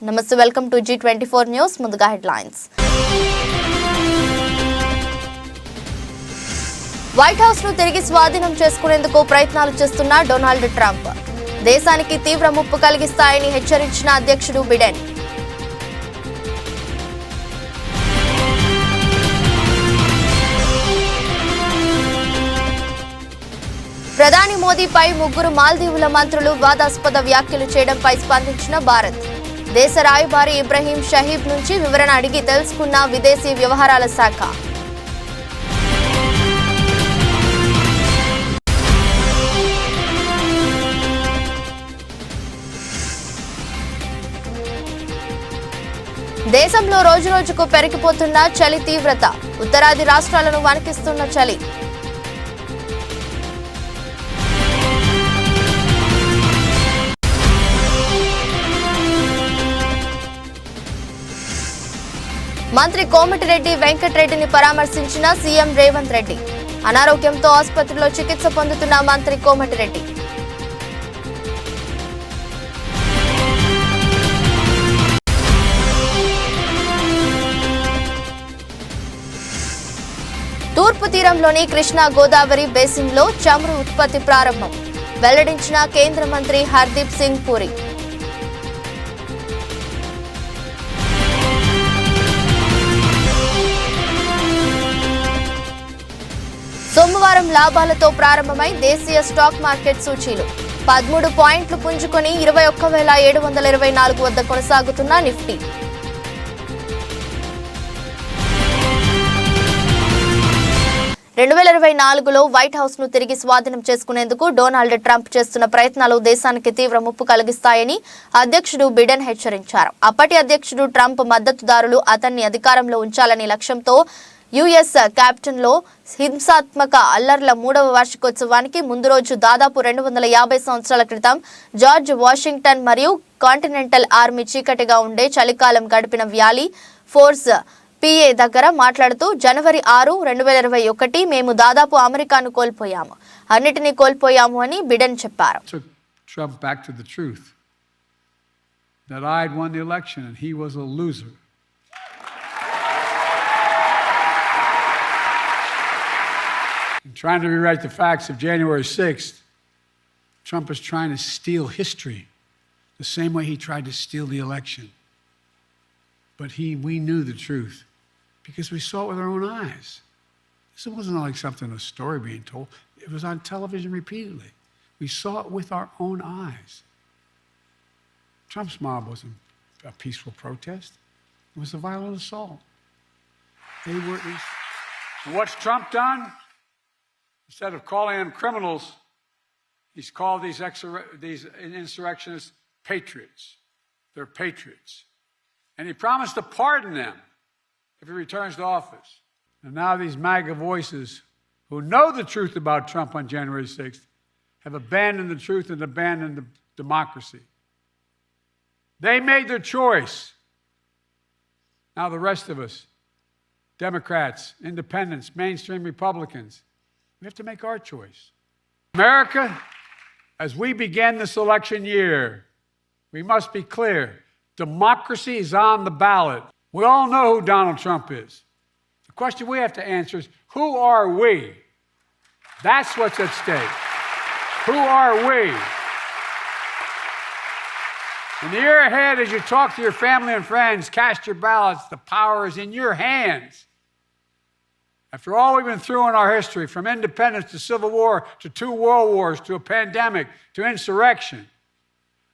నమస్తే welcome to G24 news ముందుగా headlines white house ను తిరిగి స్వాధీనం చేసుకునేందుకు ప్రయత్నాలు చేస్తున్న డొనాల్డ్ ట్రంప్ దేశానికి తీవ్ర ముప్పు కలిగిస్తాయని హెచ్చరించిన అధ్యక్షుడు బిడెన్ ప్రధాని మోదీపై ముగ్గురు మాల్దీవుల మంత్రులు వివాదాస్పద వ్యాఖ్యలు చేయడంపై స్పందించిన భారత్ దేశ రాయబారి ఇబ్రహీం షహీబ్ నుంచి వివరణ అడిగి తెలుసుకున్న విదేశీ వ్యవహారాల శాఖ దేశంలో రోజురోజుకు పెరిగిపోతున్న చలి తీవ్రత ఉత్తరాది రాష్ట్రాలను వణికిస్తున్న చలి మంత్రి కోమటిరెడ్డి వెంకటరెడ్డిని పరామర్శించిన సీఎం రేవంత్ రెడ్డి అనారోగ్యంతో ఆసుపత్రిలో చికిత్స పొందుతున్న మంత్రి కోమటిరెడ్డి తూర్పు తీరంలోని కృష్ణా గోదావరి బేసిన్లో చమురు ఉత్పత్తి ప్రారంభం వెల్లడించిన కేంద్ర మంత్రి హర్దీప్ సింగ్ పూరి సోమవారం లాభాలతో ప్రారంభమై దేశీయ స్టాక్ మార్కెట్ సూచీలు 13 పాయింట్లు పుంజుకొని 21,724 వద్ద కొనసాగుతున్న నిఫ్టీ లో వైట్ హౌస్ ను తిరిగి స్వాధీనం చేసుకునేందుకు డొనాల్డ్ ట్రంప్ చేస్తున్న ప్రయత్నాలు దేశానికి తీవ్ర ముప్పు కలిగిస్తాయని అధ్యక్షుడు బిడెన్ హెచ్చరించారు. అప్పటి అధ్యక్షుడు ట్రంప్ మద్దతుదారులు అతన్ని అధికారంలో ఉంచాలనే లక్ష్యంతో యుఎస్ క్యాపిటల్ లో హింసాత్మక అల్లర్ల 3వ వార్షికోత్సవానికి ముందు రోజు దాదాపు 250 సంవత్సరాల క్రితం జార్జ్ వాషింగ్టన్ మరియు కాంటినెంటల్ ఆర్మీ చీకటిగా ఉండే చలికాలం గడిపిన వ్యాలీ ఫోర్స్ పిఏ దగ్గర మాట్లాడుతూ జనవరి 6, 2021 మేము దాదాపు అమెరికాను కోల్పోయాము, అన్నిటినీ కోల్పోయాము అని బిడెన్ చెప్పారు. Trump back to the truth that I had won the election and he was a loser. In trying to rewrite the facts of January 6th, Trump is trying to steal history the same way he tried to steal the election. But we knew the truth because we saw it with our own eyes. This wasn't like something, a story being told. It was on television repeatedly. We saw it with our own eyes. Trump's mob wasn't a peaceful protest. It was a violent assault. They were. And what's Trump done? Instead of calling them criminals, he's called these insurrectionists patriots. They're patriots. And he promised to pardon them if he returns to office. And now these MAGA voices who know the truth about Trump on January 6th have abandoned the truth and abandoned the democracy. They made their choice. Now the rest of us, Democrats, independents, mainstream Republicans, we have to make our choice. America, as we begin this election year, we must be clear. Democracy is on the ballot. We all know who Donald Trump is. The question we have to answer is, who are we? That's what's at stake. Who are we? In the year ahead, as you talk to your family and friends, cast your ballots. The power is in your hands. After all we've been through in our history, from independence to civil war to 2 world wars to a pandemic to insurrection,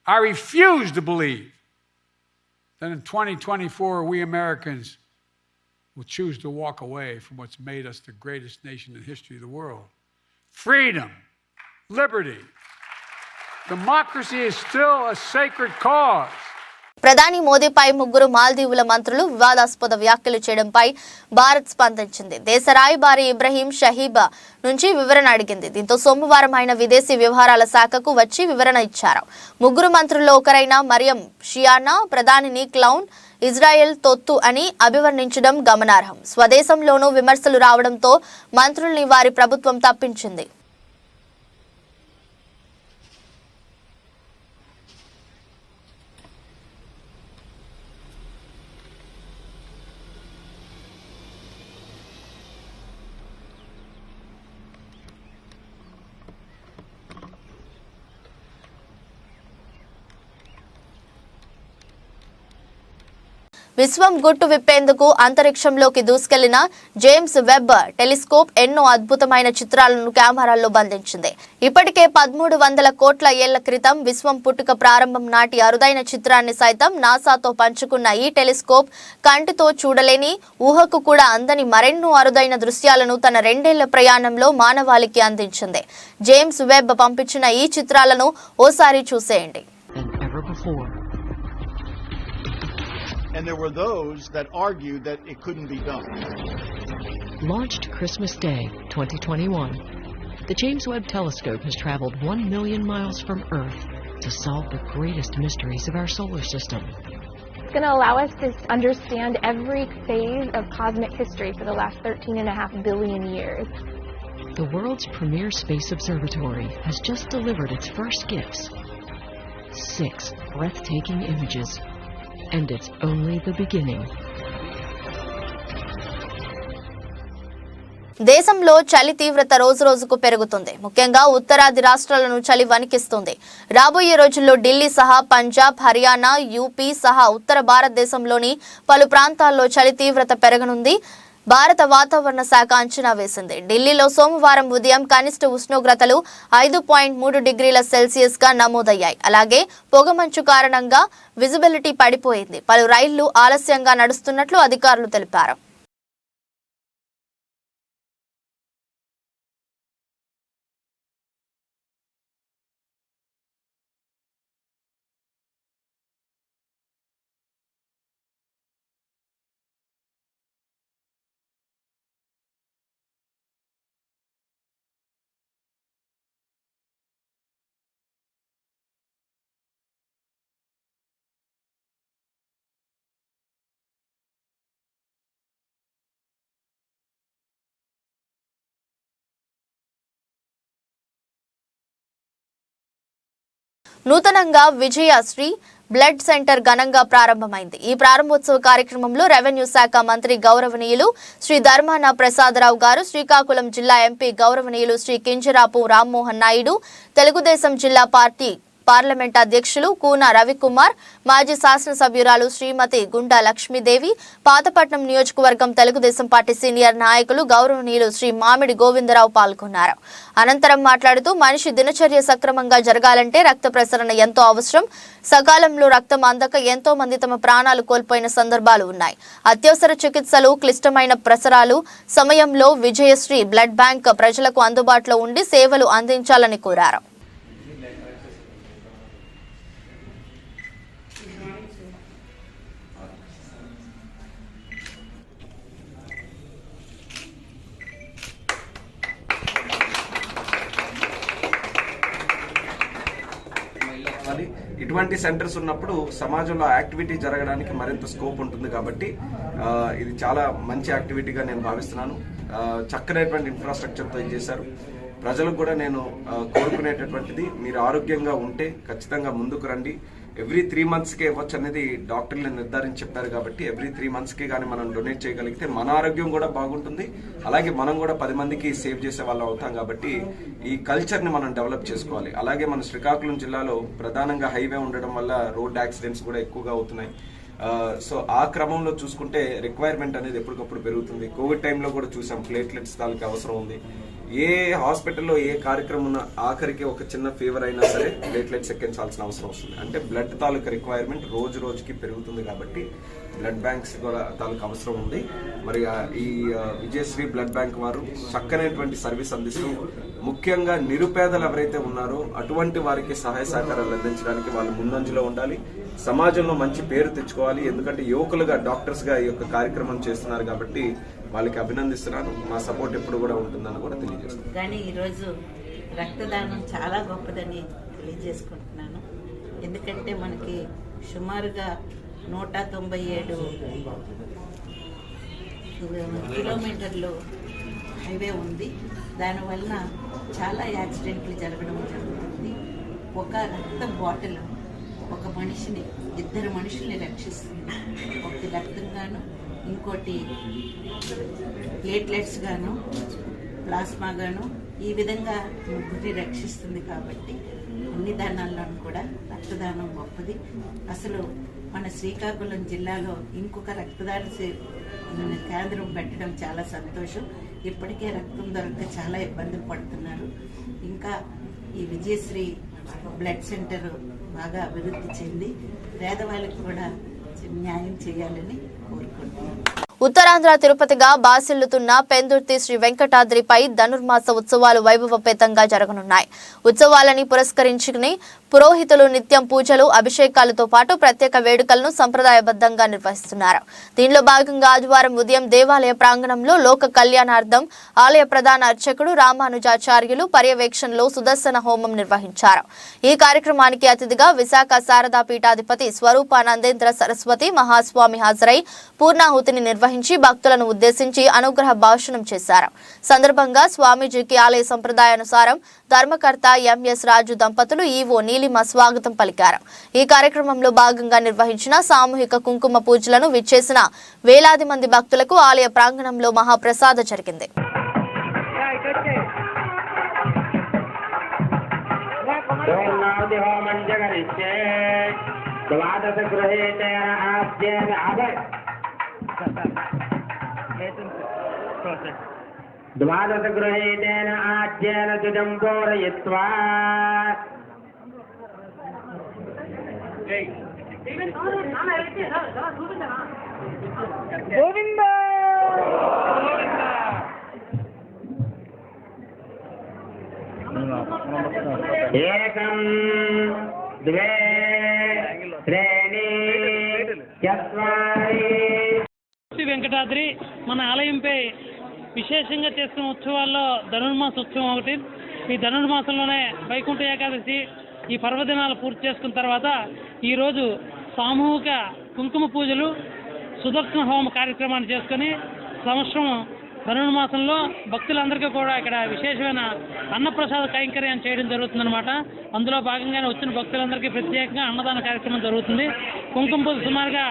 I refuse to believe that in 2024 we Americans will choose to walk away from what's made us the greatest nation in the history of the world. Freedom, liberty, democracy is still a sacred cause. ప్రధాని మోదీపై ముగ్గురు మాల్దీవుల మంత్రులు వివాదాస్పద వ్యాఖ్యలు చేయడంపై భారత్ స్పందించింది. దేశ రాయబారి ఇబ్రహీం షహీబ్ నుంచి వివరణ అడిగింది. దీంతో సోమవారం ఆయన విదేశీ వ్యవహారాల శాఖకు వచ్చి వివరణ ఇచ్చారు. ముగ్గురు మంత్రుల్లో ఒకరైన మరియం షియానా ప్రధానిని క్లౌన్, ఇజ్రాయెల్ తొత్తు అని అభివర్ణించడం గమనార్హం. స్వదేశంలోనూ విమర్శలు రావడంతో మంత్రుల్ని వారి ప్రభుత్వం తప్పించింది. విశ్వం గుట్టు విప్పేందుకు అంతరిక్షంలోకి దూసుకెళ్లిన జేమ్స్ వెబ్ టెలిస్కోప్ ఎన్నో అద్భుతమైన చిత్రాలను కెమెరాల్లో బంధించింది. ఇప్పటికే 1300 కోట్ల ఏళ్ల క్రితం విశ్వం పుట్టుక ప్రారంభం నాటి అరుదైన చిత్రాన్ని సైతం నాసాతో పంచుకున్న ఈ టెలిస్కోప్ కంటితో చూడలేని, ఊహకు కూడా అందని మరెన్నో అరుదైన దృశ్యాలను తన 2 ఏళ్ల ప్రయాణంలో మానవాళికి అందించింది. జేమ్స్ వెబ్ పంపించిన ఈ చిత్రాలను ఓసారి చూసేయండి. And there were those that argued that it couldn't be done. Launched Christmas Day 2021, the James Webb Telescope has traveled 1 million miles from Earth to solve the greatest mysteries of our solar system. It's going to allow us to understand every phase of cosmic history for the last 13.5 billion years. The world's premier space observatory has just delivered its first gifts. 6 breathtaking images. And it's only the beginning. దేశంలో చలి తీవ్రత రోజు రోజుకు పెరుగుతుంది. ముఖ్యంగా ఉత్తరాది రాష్ట్రాలను చలి వణికిస్తుంది. రాబోయే రోజుల్లో ఢిల్లీ సహా పంజాబ్, హర్యానా, యూపీ సహా ఉత్తర భారతదేశంలోని పలు ప్రాంతాల్లో చలి తీవ్రత పెరగనుంది. భారత వాతావరణ శాఖ అంచనా వేసింది. ఢిల్లీలో సోమవారం ఉదయం కనిష్ట ఉష్ణోగ్రతలు 5.3 డిగ్రీల సెల్సియస్ గా నమోదయ్యాయి. అలాగే పొగమంచు కారణంగా విజిబిలిటీ పడిపోయింది. పలు రైళ్లు ఆలస్యంగా నడుస్తున్నట్లు అధికారులు తెలిపారు. నూతనంగా విజయశ్రీ బ్లడ్ సెంటర్ ఘనంగా ప్రారంభమైంది. ఈ ప్రారంభోత్సవ కార్యక్రమంలో రెవెన్యూ శాఖ మంత్రి గౌరవనీయులు శ్రీ ధర్మాన ప్రసాదరావు గారు, శ్రీకాకుళం జిల్లా ఎంపీ గౌరవనీయులు శ్రీ కింజరాపు రామ్మోహన్ నాయుడు, తెలుగుదేశం జిల్లా పార్లమెంట్ అధ్యక్షులు కూన రవికుమార్, మాజీ శాసనసభ్యురాలు శ్రీమతి గుండా లక్ష్మీదేవి, పాతపట్నం నియోజకవర్గం తెలుగుదేశం పార్టీ సీనియర్ నాయకులు గౌరవనీయులు శ్రీ మామిడి గోవిందరావు పాల్గొన్నారు. అనంతరం మాట్లాడుతూ మనిషి దినచర్య సక్రమంగా జరగాలంటే రక్త ప్రసరణ ఎంతో అవసరం. సకాలంలో రక్తం అందక ఎంతో మంది తమ ప్రాణాలు కోల్పోయిన సందర్భాలు ఉన్నాయి. అత్యవసర చికిత్సలు, క్లిష్టమైన ప్రసరాలు సమయంలో విజయశ్రీ బ్లడ్ బ్యాంక్ ప్రజలకు అందుబాటులో ఉండి సేవలు అందించాలని కోరారు. ఇటువంటి సెంటర్స్ ఉన్నప్పుడు సమాజంలో యాక్టివిటీ జరగడానికి మరింత స్కోప్ ఉంటుంది కాబట్టి ఇది చాలా మంచి యాక్టివిటీగా నేను భావిస్తున్నాను. చక్కనైనటువంటి ఇన్ఫ్రాస్ట్రక్చర్తో ఇది చేశారు. ప్రజలకు కూడా నేను కోరుకునేటటువంటిది, మీరు ఆరోగ్యంగా ఉంటే ఖచ్చితంగా ముందుకు రండి. ఎవ్రీ 3 monthsకే ఇవ్వచ్చు అనేది డాక్టర్లు నిర్ధారించి చెప్పారు కాబట్టి ఎవ్రీ 3 monthsకి కానీ మనం డొనేట్ చేయగలిగితే మన ఆరోగ్యం కూడా బాగుంటుంది. అలాగే మనం కూడా 10 మందికి సేవ్ చేసే వాళ్ళం అవుతాం. కాబట్టి ఈ కల్చర్ని మనం డెవలప్ చేసుకోవాలి. అలాగే మన శ్రీకాకుళం జిల్లాలో ప్రధానంగా హైవే ఉండడం వల్ల రోడ్ యాక్సిడెంట్స్ కూడా ఎక్కువగా అవుతున్నాయి. సో ఆ క్రమంలో చూసుకుంటే రిక్వైర్మెంట్ అనేది ఎప్పటికప్పుడు పెరుగుతుంది. కోవిడ్ టైంలో కూడా చూసాం ప్లేట్లెట్స్ తాలూకు అవసరం ఉంది. ఏ హాస్పిటల్లో ఏ కార్యక్రమం ఉన్నా ఆఖరికి ఒక చిన్న ఫీవర్ అయినా సరే ప్లేట్లెట్స్ ఎక్కించాల్సిన అవసరం వస్తుంది. అంటే బ్లడ్ తాలూకు రిక్వైర్మెంట్ రోజు రోజుకి పెరుగుతుంది కాబట్టి బ్లడ్ బ్యాంక్స్ కూడా తాలూకు అవసరం ఉంది. మరి ఈ విజయశ్రీ బ్లడ్ బ్యాంక్ వారు చక్కనైనటువంటి సర్వీస్ అందిస్తూ ముఖ్యంగా నిరుపేదలు ఎవరైతే ఉన్నారో అటువంటి వారికి సహాయ సహకారాలు అందించడానికి వాళ్ళు ముందంజలో ఉండాలి. సమాజంలో మంచి పేరు తెచ్చుకోవాలి. ఎందుకంటే యువకులుగా డాక్టర్స్ గా ఈ యొక్క కార్యక్రమం చేస్తున్నారు కాబట్టి వాళ్ళకి అభినందిస్తున్నాను. మా సపోర్ట్ ఎప్పుడు కూడా ఉంటుందని కూడా తెలియజేస్తున్నాను. కానీ ఈరోజు రక్తదానం చాలా గొప్పదని తెలియజేసుకుంటున్నాను. ఎందుకంటే మనకి సుమారుగా 197 కిలోమీటర్లు హైవే ఉంది. దానివల్ల చాలా యాక్సిడెంట్లు జరగడం జరుగుతుంది. ఒక రక్త బాటిల్ ఒక మనిషిని, 2 మనుషుల్ని రక్షిస్తుంది. ఒకటి రక్తం గాను, ఇంకోటి ప్లేట్లెట్స్ గాను, ప్లాస్మా గాను, ఈ విధంగా ముగ్గురిని రక్షిస్తుంది. కాబట్టి అన్ని దానాలను కూడా కూడా రక్తదానం గొప్పది. అసలు మన శ్రీకాకుళం జిల్లాలో ఇంకొక రక్తదాన కేంద్రం పెట్టడం చాలా సంతోషం. ఇప్పటికే రక్తం దొరక్క చాలా ఇబ్బందులు పడుతున్నారు. ఇంకా ఈ విజయశ్రీ బ్లడ్ సెంటర్ బాగా అభివృద్ధి చెంది పేదవాళ్ళకి కూడా న్యాయం చేయాలని కోరుకుంటున్నాను. ఉత్తరాంధ్ర తిరుపతిగా బాసిల్లుతున్న పెందుర్తి శ్రీ వెంకటాద్రిపై ధనుర్మాస ఉత్సవాలు వైభవపేతంగా జరగనున్నాయి. ఉత్సవాలని పురస్కరించుకుని పురోహితులు నిత్యం పూజలు, అభిషేకాలతో పాటు ప్రత్యేక వేడుకలను సంప్రదాయబద్ధంగా నిర్వహిస్తున్నారు. దీనిలో భాగంగా ఆదివారం ఉదయం దేవాలయ ప్రాంగణంలో లోక కళ్యాణార్థం ఆలయ ప్రధాన అర్చకుడు రామానుజాచార్యులు పర్యవేక్షణలో సుదర్శన హోమం నిర్వహించారు. ఈ కార్యక్రమానికి అతిథిగా విశాఖ శారదా పీఠాధిపతి స్వరూపానందేంద్ర సరస్వతి మహాస్వామి హాజరై పూర్ణాహుతిని నిర్వహించి భక్తులను ఉద్దేశించి అనుగ్రహ భాషణం చేశారు. సందర్భంగా స్వామీజీకి ఆలయ సంప్రదాయానుసారం ధర్మకర్త ఎంఎస్ రాజు దంపతులు ఈవో నీలిమ స్వాగతం పలికారు. ఈ కార్యక్రమంలో భాగంగా నిర్వహించిన సామూహిక కుంకుమ పూజలను విచ్చేసిన వేలాది మంది భక్తులకు ఆలయ ప్రాంగణంలో మహాప్రసాద జరిగింది. द्वादश गृहीतेन आज्येन तुजं पूरयित्वा गोविन्द एकं द्वे त्रीणि चत्वारि శ్రీ వెంకటాద్రి మన ఆలయంపై విశేషంగా చేస్తున్న ఉత్సవాల్లో ధనుర్మాస ఉత్సవం ఒకటి. ఈ ధనుర్మాసంలోనే వైకుంఠ ఏకాదశి ఈ పర్వదినాలు పూర్తి చేసుకున్న తర్వాత ఈరోజు సామూహిక కుంకుమ పూజలు, సుదర్శన హోమ కార్యక్రమాన్ని చేసుకుని సంవత్సరం ధనుర్మాసంలో భక్తులందరికీ కూడా ఇక్కడ విశేషమైన అన్నప్రసాద కైంకర్యం చేయడం జరుగుతుందన్నమాట. అందులో భాగంగానే వచ్చిన భక్తులందరికీ ప్రత్యేకంగా అన్నదాన కార్యక్రమం జరుగుతుంది. కుంకుమ పూజ సుమారుగా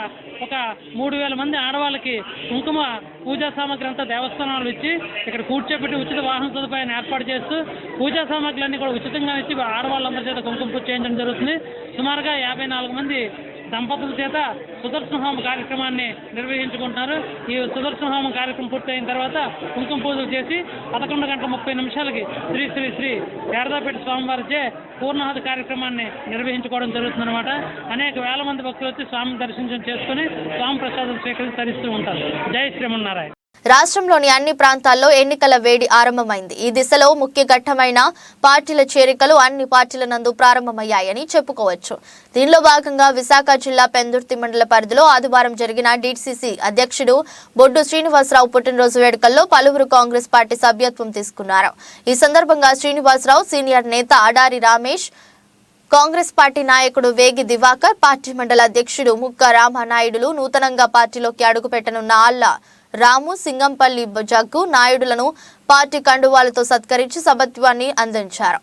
ఒక 3000 మంది ఆడవాళ్ళకి కుంకుమ పూజా సామాగ్రి అంతా దేవస్థానాలు ఇచ్చి ఇక్కడ కూర్చోబెట్టి ఉచిత వాహన సదుపాయాన్ని ఏర్పాటు చేస్తూ పూజా సామాగ్రిలన్నీ కూడా ఉచితంగా ఇచ్చి ఆడవాళ్ళందరి చేత కుంకుమ పూజ చేయించడం జరుగుతుంది. సుమారుగా 54 మంది దంపతుల చేత సుదర్శన హోమ కార్యక్రమాన్ని నిర్వహించుకుంటున్నారు. ఈ సుదర్శన హోమం కార్యక్రమం పూర్తయిన తర్వాత కుంకుమ పూజలు చేసి 11:30 శ్రీ శ్రీ శ్రీ శారదాపేట స్వామివారిచే పూర్ణాహుతి కార్యక్రమాన్ని నిర్వహించుకోవడం జరుగుతుందన్నమాట. అనేక వేల మంది భక్తులు వచ్చి స్వామిని దర్శనం చేసుకుని స్వామి ప్రసాదం స్వీకరించి తరిస్తూ ఉంటారు. జై శ్రీమన్నారాయణ. రాష్ట్రంలోని అన్ని ప్రాంతాల్లో ఎన్నికల వేడి ఆరంభమైంది. ఈ దిశలో ముఖ్య ఘట్టమైన పార్టీల చేరికలు అన్ని పార్టీల నందు ప్రారంభమయ్యాయని చెప్పుకోవచ్చు. దీనిలో భాగంగా విశాఖ జిల్లా పెందుర్తి మండల పరిధిలో ఆదివారం జరిగిన డీసీసీ అధ్యక్షుడు బొడ్డు శ్రీనివాసరావు పుట్టినరోజు వేడుకల్లో పలువురు కాంగ్రెస్ పార్టీ సభ్యత్వం తీసుకున్నారు. ఈ సందర్భంగా శ్రీనివాసరావు సీనియర్ నేత అడారి రమేష్, కాంగ్రెస్ పార్టీ నాయకుడు వేగి దివాకర్, పార్టీ మండల అధ్యక్షుడు ముక్క రామనాయుడులు, నూతనంగా పార్టీలోకి అడుగుపెట్టనున్న ఆళ్ల రాము, సింగంపల్లి జగ్గు నాయుడులను పార్టీ కండువాలతో సత్కరించి సభత్వాన్ని అందించారు.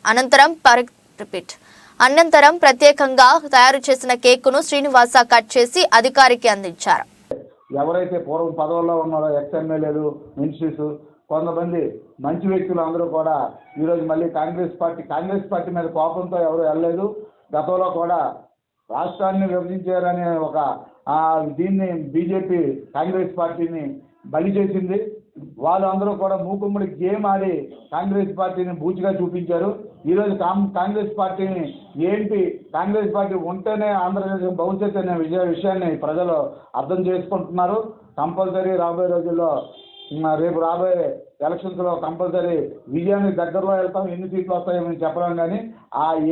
అనంతరం ప్రత్యేకంగా తయారు చేసిన కేకును శ్రీనివాస కట్ చేసి అధికారికి అందించారు. ఎవరైతే పూర్వం పదవుల్లో ఉన్నారో ఎక్స్ఎమ్మెల్యేలు, మినిస్టర్స్, కొంతమంది మంచి వ్యక్తులు అందరూ కూడా ఈరోజు మళ్ళీ కాంగ్రెస్ పార్టీ మీద కోపంతో ఎవరు వెళ్ళలేదు. గతంలో కూడా రాష్ట్రాన్ని విభజించారనే ఒక దీన్ని బీజేపీ కాంగ్రెస్ పార్టీని బలి చేసింది. వాళ్ళందరూ కూడా మూకుమ్మడి గేమ్ ఆడి కాంగ్రెస్ పార్టీని బూచిగా చూపించారు. ఈరోజు కాంగ్రెస్ పార్టీని కాంగ్రెస్ పార్టీ ఉంటేనే ఆంధ్రప్రదేశ్ భవిష్యత్తు అనే విషయాన్ని ప్రజలు అర్థం చేసుకుంటున్నారు. కంపల్సరీ రాబోయే రోజుల్లో రేపు రాబోయే ఎలక్షన్స్లో కంపల్సరీ విజయానికి దగ్గరలో వెళ్తాం. ఎన్ని సీట్లు వస్తాయో మేము చెప్పలేం. కానీ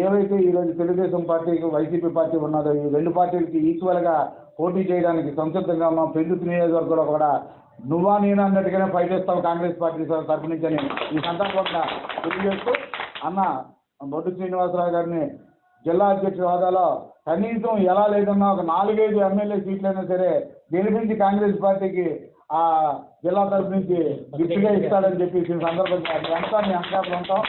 ఏవైతే ఈరోజు తెలుగుదేశం పార్టీకి వైసీపీ పార్టీ ఉన్నదో ఈ రెండు పార్టీలకి ఈక్వల్గా పోటీ చేయడానికి సంసిద్ధంగా ఉన్నాం. పెందుర్తి నియోజకవర్గంలో కూడా నువ్వా నేను అన్నట్టుగానే ఫైట్ చేస్తాం కాంగ్రెస్ పార్టీ తరఫు నుంచి అని ఈ సందర్భంగా తెలియజేస్తూ అన్న బొడ్డు శ్రీనివాసరావు గారిని జిల్లా అధ్యక్ష హోదాలో కనీసం ఎలా లేదన్నా ఒక 4-5 ఎమ్మెల్యే సీట్లైనా సరే గెలిపించి కాంగ్రెస్ పార్టీకి ఆ జిల్లా తరఫు నుంచి గిఫ్ట్గా ఇస్తాడని చెప్పి ఈ సందర్భంగా అంతా మీ అంకాలు ఉంటాం.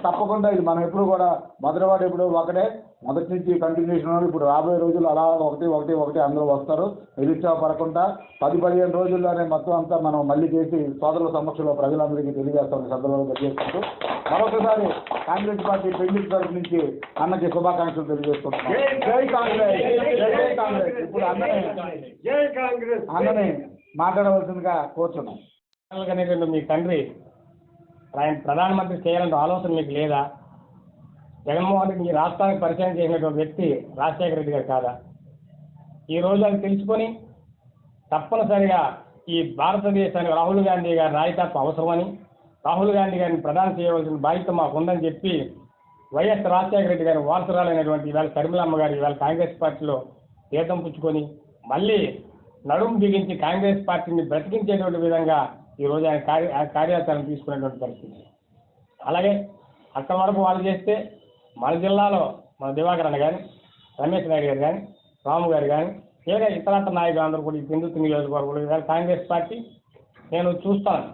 తప్పకుండా ఇది మనం ఎప్పుడు కూడా మొదటివాడు ఎప్పుడు ఒకటే, మొదటి నుంచి కంటిన్యూషన్. ఇప్పుడు రాబోయే రోజులు అలా ఒకటి అందరూ వస్తారు. నిరుత్సాహపడకుండా 10-15 రోజుల్లోనే మొత్తం అంతా మనం మళ్ళీ చేసి సోదరుల సమక్షంలో ప్రజలందరికీ తెలియజేస్తాం. సందర్భంగా తెలియజేసుకుంటూ మరొకసారి కాంగ్రెస్ పార్టీ పెళ్లి తరఫు నుంచి అన్నకి శుభాకాంక్షలు తెలియజేసుకుంటున్నాం. జై కాంగ్రెస్, జై కాంగ్రెస్. ఇప్పుడు అన్నని మాట్లాడవలసిందిగా కోరుతున్నాం. మీ తండ్రి ఆయన ప్రధానమంత్రి చేయాలనే ఆలోచన మీకు లేదా? జగన్మోహన్ రెడ్డి ఈ రాష్ట్రానికి పరిచయం చేసినటువంటి వ్యక్తి రాజశేఖర రెడ్డి గారు కాదా? ఈ రోజు అది తెలుసుకొని తప్పనిసరిగా ఈ భారతదేశానికి రాహుల్ గాంధీ గారి నాయకత్వం అవసరమని, రాహుల్ గాంధీ గారిని ప్రధానం చేయవలసిన బాధ్యత మాకుందని చెప్పి వైఎస్ రాజశేఖర రెడ్డి గారి వారసురాలైనటువంటి ఇవాళ షర్మిలమ్మ గారు ఇవాళ కాంగ్రెస్ పార్టీలో తీర్థం పుచ్చుకొని మళ్ళీ నడుము బిగించి కాంగ్రెస్ పార్టీని బ్రతికించేటువంటి విధంగా ఈరోజు ఆయన కార్యాచరణ తీసుకునేటువంటి పరిస్థితి. అలాగే అక్కడ వరకు వాళ్ళు చేస్తే మన జిల్లాలో మన దివాకర్ అన్న కానీ, రమేష్ నాయుడు గారు కానీ, రాము గారు కానీ, వేరే ఇతరత్ర నాయకులు అందరూ కూడా ఈ హిందుత్వ నియోజకవర్గంలో ఇవాళ కాంగ్రెస్ పార్టీ నేను చూస్తాను.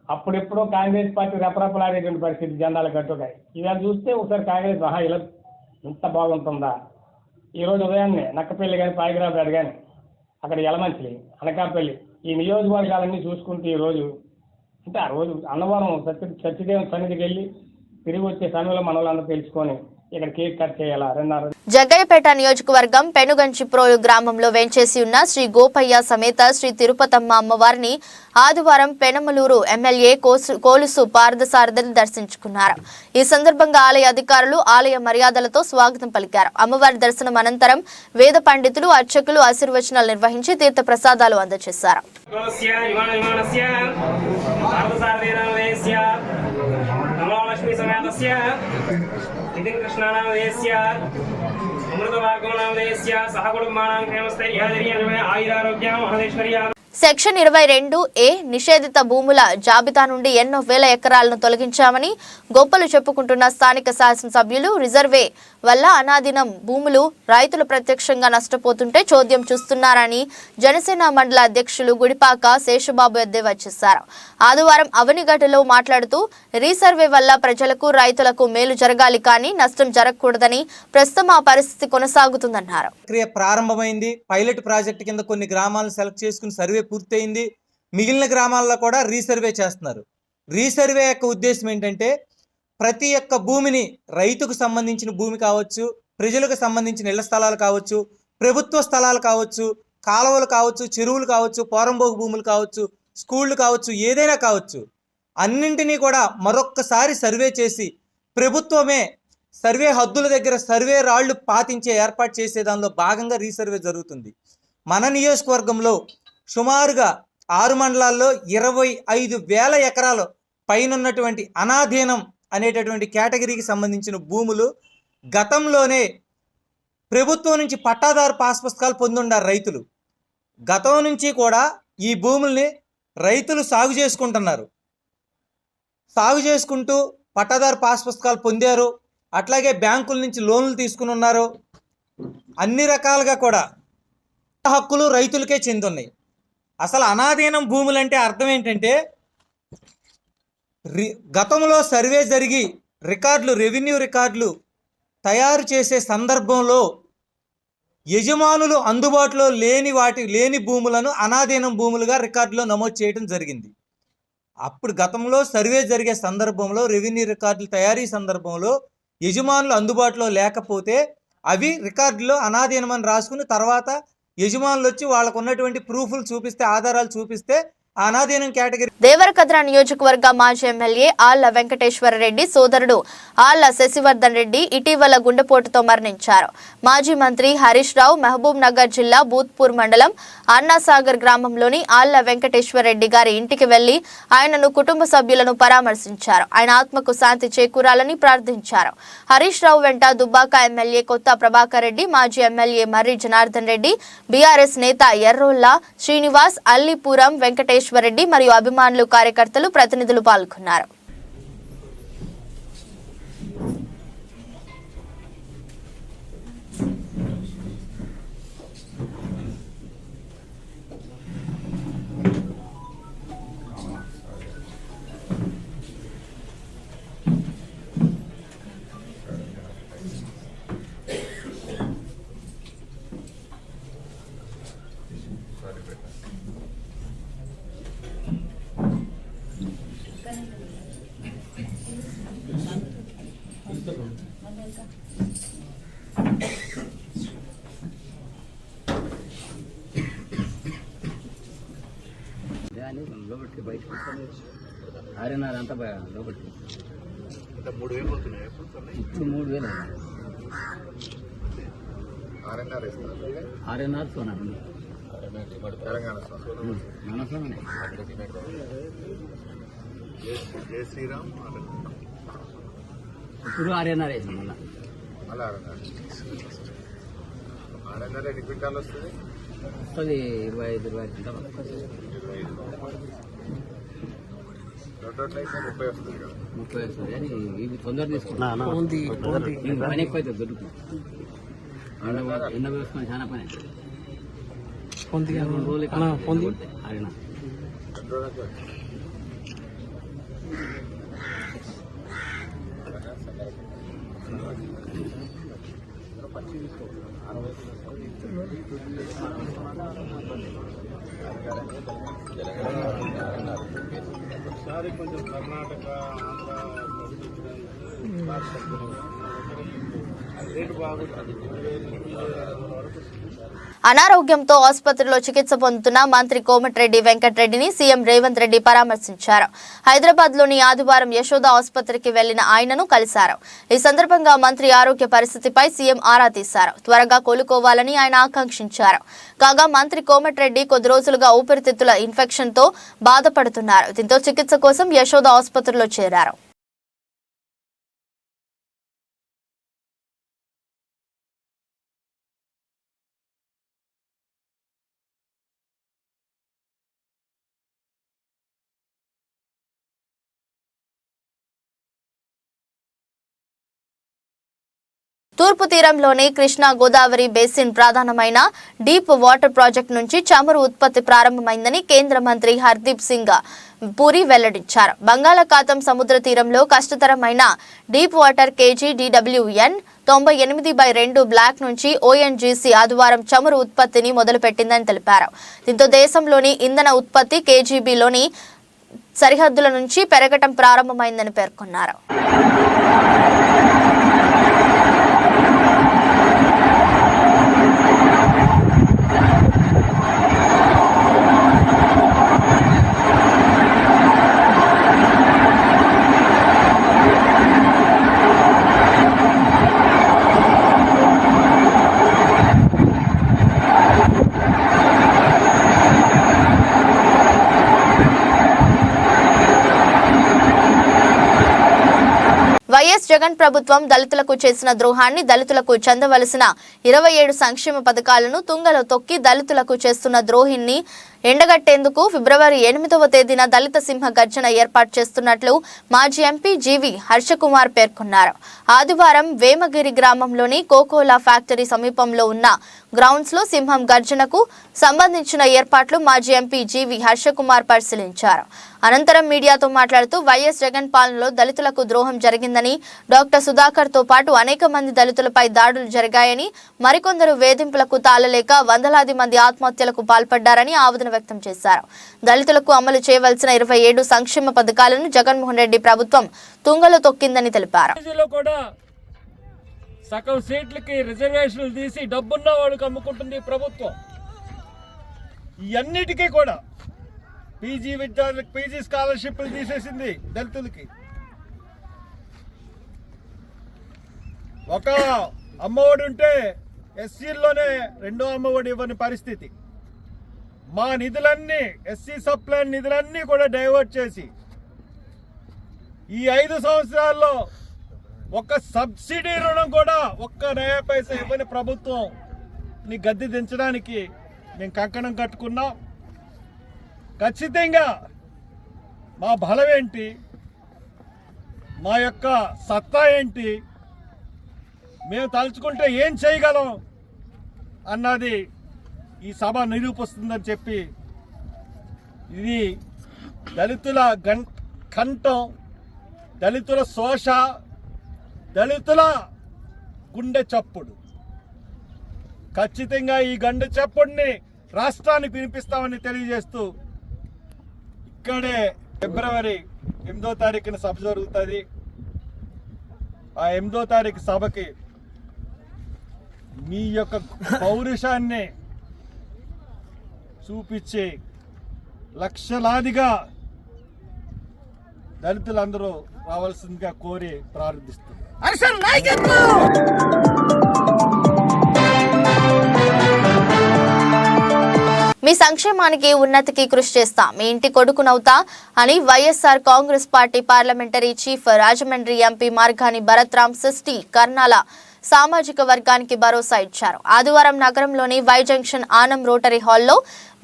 అప్పుడెప్పుడో కాంగ్రెస్ పార్టీ రెపరెపలాడేటువంటి పరిస్థితి జెండాలు కట్టున్నాయి. ఇవాళ చూస్తే ఒకసారి కాంగ్రెస్ ఇలా ఇంత బాగుంటుందా? ఈరోజు ఉదయాన్నే నక్కపల్లి కానీ, పాయిగ్రాపేట కానీ, అక్కడ యలమంచిలి, అనకాపల్లి ఈ నియోజకవర్గాలన్నీ చూసుకుంటే ఈరోజు అంటే ఆ రోజు అన్నవరం సత్యదేవుని సన్నిధికి వెళ్ళి తిరిగి వచ్చే సమయంలో మన వాళ్ళందరూ తెలుసుకొని ఇక్కడ కేక్ కట్ చేయాలా 2.5. జగ్గయ్యపేట నియోజకవర్గం పెనుగంచిప్రోలు గ్రామంలో వేంచేసి ఉన్న శ్రీ గోపయ్య సమేత శ్రీ తిరుపతమ్మ అమ్మవారిని ఆదివారం పెనమలూరు ఎమ్మెల్యే కోలుసు పార్థసారథులు దర్శించుకున్నారు. ఈ సందర్భంగా ఆలయ అధికారులు ఆలయ మర్యాదలతో స్వాగతం పలికారు. అమ్మవారి దర్శనం అనంతరం వేద పండితులు అర్చకులు ఆశీర్వచనాలు నిర్వహించి తీర్థ ప్రసాదాలు అందజేశారు. సెక్షన్ 22A నిషేధిత భూముల జాబితా నుండి ఎన్నో వేల ఎకరాలను తొలగించామని గొప్పలు చెప్పుకుంటున్న స్థానిక శాసనసభ్యులు రిజర్వే వల్ల అనాదినం భూములు రైతులు ప్రత్యక్షంగా నష్టపోతుంటే చోద్యం చూస్తున్నారని జనసేన మండల అధ్యక్షులు గుడిపాక శేషబాబు ఎద్దేవా చేశారు. ఆదివారం అవనిగడ్డలో మాట్లాడుతూ రీసర్వే వల్ల ప్రజలకు రైతులకు మేలు జరగాలి కానీ నష్టం జరగకూడదని, ప్రస్తుతం ఆ పరిస్థితి కొనసాగుతుందన్నారు. ప్రక్రియ ప్రారంభమైంది. పైలట్ ప్రాజెక్ట్ కింద కొన్ని గ్రామాలను సెలెక్ట్ చేసుకుని సర్వే పూర్తయింది. మిగిలిన గ్రామాల్లో కూడా రీసర్వే చేస్తున్నారు. రీసర్వే యొక్క ఉద్దేశం ఏంటంటే ప్రతి ఒక్క భూమిని, రైతుకు సంబంధించిన భూమి కావచ్చు, ప్రజలకు సంబంధించిన ఇళ్ల స్థలాలు కావచ్చు, ప్రభుత్వ స్థలాలు కావచ్చు, కాలువలు కావచ్చు, చెరువులు కావచ్చు, పోరంబోగు భూములు కావచ్చు, స్కూళ్ళు కావచ్చు, ఏదైనా కావచ్చు, అన్నింటినీ కూడా మరొక్కసారి సర్వే చేసి ప్రభుత్వమే సర్వే హద్దుల దగ్గర సర్వే రాళ్లు పాతించే ఏర్పాటు చేసే దానిలో భాగంగా రీసర్వే జరుగుతుంది. మన నియోజకవర్గంలో సుమారుగా 6 మండలాల్లో 25,000 ఎకరాలు పైనున్నటువంటి అనాధీనం అనేటటువంటి కేటగిరీకి సంబంధించిన భూములు గతంలోనే ప్రభుత్వం నుంచి పట్టాదారు పాస్ పుస్తకాలు పొందుండారు రైతులు. గతం నుంచి కూడా ఈ భూముల్ని రైతులు సాగు చేసుకుంటున్నారు. సాగు చేసుకుంటూ పట్టాదారు పాస్ పుస్తకాలు పొందారు. అట్లాగే బ్యాంకుల నుంచి లోన్లు తీసుకుని ఉన్నారు. అన్ని రకాలుగా కూడా హక్కులు రైతులకే చెందున్నాయి. అసలు అనాధీనం భూములు అంటే అర్థం ఏంటంటే గతంలో సర్వే జరిగి రికార్డులు, రెవెన్యూ రికార్డులు తయారు చేసే సందర్భంలో యజమానులు అందుబాటులో లేని భూములను అనాధీనం భూములుగా రికార్డులో నమోదు చేయడం జరిగింది. అప్పుడు గతంలో సర్వే జరిగే సందర్భంలో, రెవెన్యూ రికార్డులు తయారీ సందర్భంలో యజమానులు అందుబాటులో లేకపోతే అవి రికార్డులో అనాధీనమని రాసుకుని తర్వాత యజమానులు వచ్చి వాళ్ళకు ఉన్నటువంటి ప్రూఫ్లు చూపిస్తే, ఆధారాలు చూపిస్తే అనాధీనం కేటగిరీ. దేవరకద్ర నియోజకవర్గ మాజీ ఎమ్మెల్యే ఆళ్ల వెంకటేశ్వర రెడ్డి సోదరుడు ఆళ్ల శశివర్ధన్ రెడ్డి ఇటీవల గుండెపోటుతో మరణించారు. మాజీ మంత్రి హరీష్ రావు మహబూబ్ నగర్ జిల్లా బూత్పూర్ మండలం అన్నాసాగర్ గ్రామంలోని ఆళ్ల వెంకటేశ్వర రెడ్డి గారి ఇంటికి వెళ్లి ఆయనను, కుటుంబ సభ్యులను పరామర్శించారు. ఆయన ఆత్మకు శాంతి చేకూరాలని ప్రార్థించారు. హరీష్ రావు వెంట దుబ్బాక ఎమ్మెల్యే కొత్త ప్రభాకర్ రెడ్డి, మాజీ ఎమ్మెల్యే మర్రి జనార్దన్ రెడ్డి, బీఆర్ఎస్ నేత ఎర్రోల్లా శ్రీనివాస్, అల్లిపురం వెంకటేశ్వర రెడ్డి మరియు అభిమానులు, కార్యకర్తలు, ప్రతినిధులు పాల్గొన్నారు. కానీ లోపలికి బయటకు ఆర్ఎన్ఆర్ అంతా లోపలికి 3,000 అవుతున్నాయి ఇప్పుడు 3,000 ఆర్ఎన్ఆర్ సోనా తెలంగాణ మన సోనానే జై శ్రీరామ్ ఇప్పుడు ఆర్ఎన్ఆర్ వేసాం మళ్ళీ ఆర్ఎన్ఆర్ ఎన్ని క్వింటాలు వస్తుంది? వస్తుంది 25 క్వింటాలు అయితే 30 వస్తుంది కదా. 30 వస్తుంది కానీ ఇవి తొందర తీసుకుంటాం పని ఎక్కువ అవుతుంది దొరుకుతుంది ఎండ వేసుకొని చాలా పని అవుతుంది 2 రోజులు ఆడినా ఒకసారి కొంచెం కర్ణాటక రేటు బాగుంటుంది. అనారోగ్యంతో ఆసుపత్రిలో చికిత్స పొందుతున్న మంత్రి కోమటిరెడ్డి వెంకటరెడ్డిని సీఎం రేవంత్ రెడ్డి పరామర్శించారు. హైదరాబాద్లోని ఆదివారం యశోద ఆసుపత్రికి వెళ్లిన ఆయనను కలిశారు. ఈ సందర్భంగా మంత్రి ఆరోగ్య పరిస్థితిపై సీఎం ఆరా తీశారు. త్వరగా కోలుకోవాలని ఆయన ఆకాంక్షించారు. కాగా మంత్రి కోమటిరెడ్డి కొద్ది రోజులుగా ఊపిరితిత్తుల ఇన్ఫెక్షన్తో బాధపడుతున్నారు. దీంతో చికిత్స కోసం యశోద ఆసుపత్రిలో చేరారు. తూర్పు తీరంలోని కృష్ణా గోదావరి బేసిన్ ప్రధానమైన డీప్ వాటర్ ప్రాజెక్టు నుంచి చమురు ఉత్పత్తి ప్రారంభమైందని కేంద్ర మంత్రి హర్దీప్ సింగ్ పూరి వెల్లడించారు. బంగాళాఖాతం సముద్ర తీరంలో కష్టతరమైన deep water KG DWN 98/2 block నుంచి ONGC ఆదివారం చమురు ఉత్పత్తిని మొదలుపెట్టిందని తెలిపారు. దీంతో దేశంలోని ఇంధన ఉత్పత్తి KGBలోని సరిహద్దుల నుంచి పెరగటం ప్రారంభమైందని పేర్కొన్నారు. వైఎస్ జగన్ ప్రభుత్వం దళితులకు చేసిన ద్రోహాన్ని, దళితులకు చెందవలసిన 27 సంక్షేమ పథకాలను తుంగలో తొక్కి దళితులకు చేస్తున్న ద్రోహిని ఎండగట్టేందుకు ఫిబ్రవరి 8వ తేదీన దళిత సింహ గర్జన ఏర్పాటు చేస్తున్నట్లు మాజీ ఎంపీ జీవి హర్షకుమార్ పేర్కొన్నారు. ఆదివారం వేమగిరి గ్రామంలోని కోకోలా ఫ్యాక్టరీ సమీపంలో ఉన్న గ్రౌండ్స్ లో సింహం గర్జనకు సంబంధించిన ఏర్పాట్లు మాజీ ఎంపీ జీవి హర్షకుమార్ పరిశీలించారు. అనంతరం మీడియాతో మాట్లాడుతూ వైఎస్ జగన్ పాలనలో దళితులకు ద్రోహం జరిగిందని, డాక్టర్ సుధాకర్ తో పాటు అనేక మంది దళితులపై దాడులు జరిగాయని, మరికొందరు వేధింపులకు తాళలేక వందలాది మంది ఆత్మహత్యలకు పాల్పడ్డారని ఆవేదన వ్యక్తం చేశారు. దళితులకు అమలు చేయవలసిన 27 సంక్షేమ పథకాలను జగన్మోహన్ రెడ్డి ప్రభుత్వం తుంగలో తొక్కిందని తెలిపారు. సగం సీట్లకి రిజర్వేషన్లు తీసి డబ్బున్న వాళ్ళకి అమ్ముకుంటుంది ప్రభుత్వం. ఇవన్నిటికీ కూడా పీజీ విద్యార్థులకు పీజీ స్కాలర్షిప్లు తీసేసింది దళితులకి. ఒక అమ్మఒడి ఉంటే ఎస్సీల్లోనే 2వ అమ్మఒడి ఇవ్వని పరిస్థితి. మా నిధులన్నీ ఎస్సీ సప్లైన్ నిధులన్నీ కూడా డైవర్ట్ చేసి ఈ 5 సంవత్సరాల్లో ఒక్క సబ్సిడీ రుణం కూడా ఒక్క నయా పైసా ఇవ్వని ప్రభుత్వం ని గద్దె దించడానికి మేము కంకణం కట్టుకున్నాం. ఖచ్చితంగా మా బలం ఏంటి, మా యొక్క సత్తా ఏంటి, మేము తలుచుకుంటే ఏం చేయగలం అన్నది ఈ సభ నిరూపిస్తుందని చెప్పి, ఇది దళితుల కంఠం, దళితుల శోష, దళితుల గుండె చప్పుడు. ఖచ్చితంగా ఈ గుండె చప్పుడిని రాష్ట్రానికి వినిపిస్తామని తెలియజేస్తూ, ఇక్కడే ఫిబ్రవరి 8వ తారీఖున సభ జరుగుతుంది. ఆ 8వ తారీఖు సభకి మీ యొక్క పౌరుషాన్ని చూపించి లక్షలాదిగా దళితులందరూ రావాల్సిందిగా కోరి ప్రార్థిస్తున్నారు. మీ సంక్షేమానికి ఉన్నతికి కృషి చేస్తా, మీ ఇంటి కొడుకునవుతా అని YSR Congress party parliamentary chief Rajahmundry MP Margani Bharat Ram సిస్టి కర్నాల సామాజిక వర్గానికి భరోసా ఇచ్చారు. ఆదివారం నగరంలోని వై జంక్షన్ ఆనం రోటరీ హాల్లో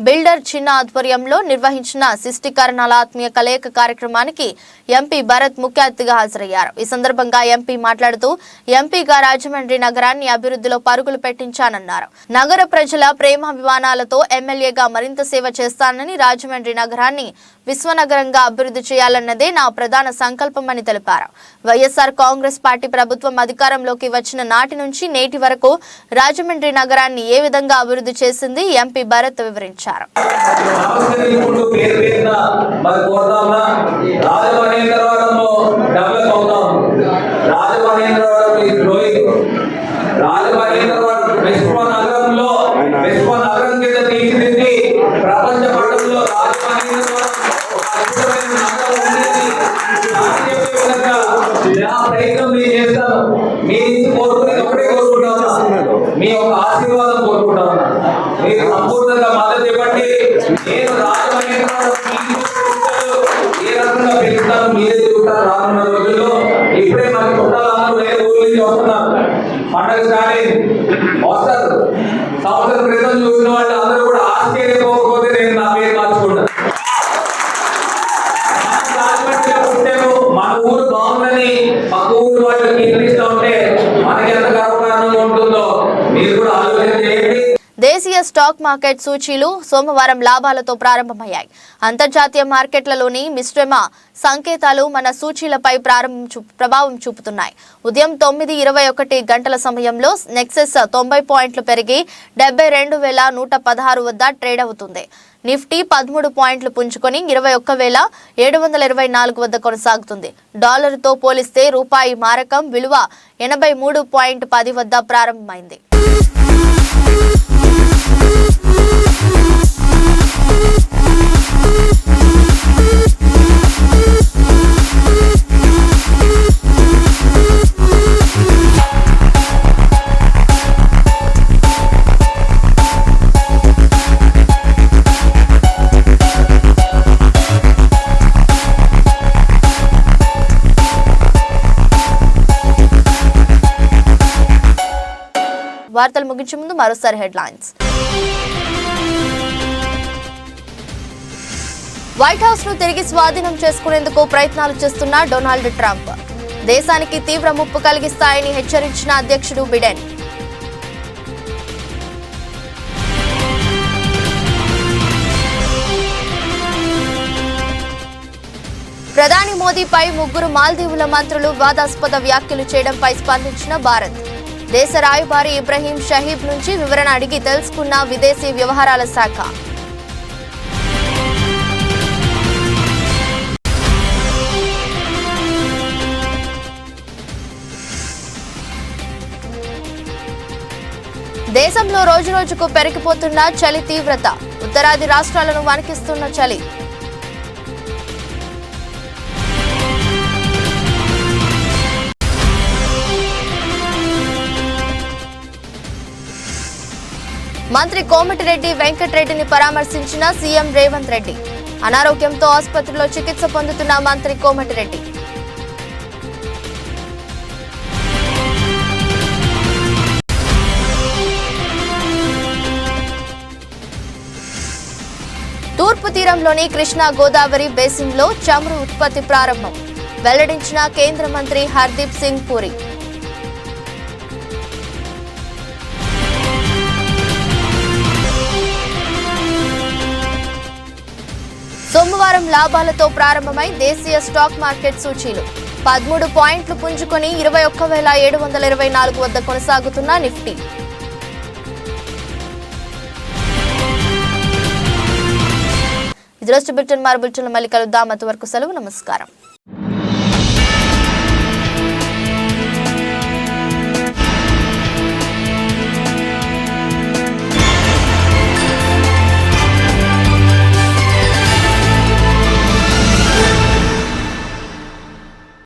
బిల్డర్ చిన్న ఆధ్వర్యంలో నిర్వహించిన శిష్టీకరణాల ఆత్మీయ కలయిక కార్యక్రమానికి ఎంపీ భరత్ ముఖ్య అతిథిగా హాజరయ్యారు. ఈ సందర్భంగా ఎంపీ మాట్లాడుతూ ఎంపీగా రాజమండ్రి నగరాన్ని అభివృద్ధిలో పరుగులు పెట్టించానన్నారు. నగర ప్రజల ప్రేమాభిమానాలతో ఎమ్మెల్యేగా మరింత సేవ చేస్తానని, రాజమండ్రి నగరాన్ని విశ్వనగరంగా అభివృద్ధి చేయాలన్నదే నా ప్రధాన సంకల్పమని తెలిపారు. వైఎస్ఆర్ కాంగ్రెస్ పార్టీ ప్రభుత్వం అధికారంలోకి వచ్చిన నాటి నుంచి నేటి వరకు రాజమండ్రి నగరాన్ని ఏ విధంగా అభివృద్ధి చేసింది ఎంపీ భరత్ వివరించారు. మీ యొక్క ఆశీర్వాదం కోరుకుంటాను. మీరు సంపూర్ణంగా మద్దతు ఇవ్వండి. నేను ఏ రకంగా పెంచుతాను మీరే తిరుగుతారు రానున్న రోజుల్లో. ఇప్పుడే మనకి చుట్టాలందరూ వేరే ఊరి నుంచి వస్తున్నారు. పండగ స్టార్ట్ వస్తారు. సంవత్సరం క్రితం చూసిన వాళ్ళు అందరూ కూడా ఆశ్చర్యపోకపోతే నేను నా పేరు మార్చుకుంటాను. మన ఊరు బాగుందని పక్క ఊరు వాళ్ళు కీర్తిస్తూ ఉంటే మనకి ఎంత గర్వకారణంగా ఉంటుందో మీరు కూడా ఆలోచన చేయండి. దేశీయ స్టాక్ మార్కెట్ సూచీలు సోమవారం లాభాలతో ప్రారంభమయ్యాయి. అంతర్జాతీయ మార్కెట్లలోని మిశ్రమ సంకేతాలు మన సూచీలపై ప్రభావం చూపుతున్నాయి. ఉదయం 9:21 గంటల సమయంలో నెక్సెస్ 90 పాయింట్లు పెరిగి 72,116 వద్ద ట్రేడ్ అవుతుంది. నిఫ్టీ 13 పాయింట్లు పుంజుకొని 21,724 వద్ద కొనసాగుతుంది. డాలర్తో పోలిస్తే రూపాయి మారకం విలువ 83.10 వద్ద ప్రారంభమైంది. వార్తలు ముగించే ముందు మరోసారి హెడ్లైన్స్. వైట్ హౌస్ ను తిరిగి స్వాధీనం చేసుకునేందుకు ప్రయత్నాలు చేస్తున్న డొనాల్డ్ ట్రంప్. దేశానికి తీవ్ర ముప్పు కలిగిస్తాయని హెచ్చరించిన అధ్యక్షుడు బిడెన్. ప్రధాని మోదీపై 3 మాల్దీవుల మంత్రులు వివాదాస్పద వ్యాఖ్యలు చేయడంపై స్పందించిన భారత్. దేశ రాయబారి ఇబ్రహీం షహీబ్ నుంచి వివరణ అడిగి తెలుసుకున్న విదేశీ వ్యవహారాల శాఖ. దేశంలో రోజురోజుకు పెరిగిపోతున్న చలి తీవ్రత. ఉత్తరాది రాష్ట్రాలను వణికిస్తున్న చలి. మంత్రి కోమటిరెడ్డి వెంకటరెడ్డిని పరామర్శించిన సీఎం రేవంత్ రెడ్డి. అనారోగ్యంతో ఆసుపత్రిలో చికిత్స పొందుతున్న మంత్రి కోమటిరెడ్డి. తూర్పు తీరంలోని కృష్ణా గోదావరి బేసిన్లో చమురు ఉత్పత్తి ప్రారంభం. వెల్లడించిన కేంద్ర మంత్రి హర్దీప్ సింగ్ పూరి. సోమవారం లాభాలతో ప్రారంభమై దేశీయ స్టాక్ మార్కెట్ సూచీలు 13 పాయింట్లు పుంజుకొని 21,724 వద్ద కొనసాగుతున్న నిఫ్టీ. ఇది రోజు బులెటిన్. మరో బులెటిన్లో మళ్ళీ కలుద్దాం. అంతవరకు సెలవు. నమస్కారం.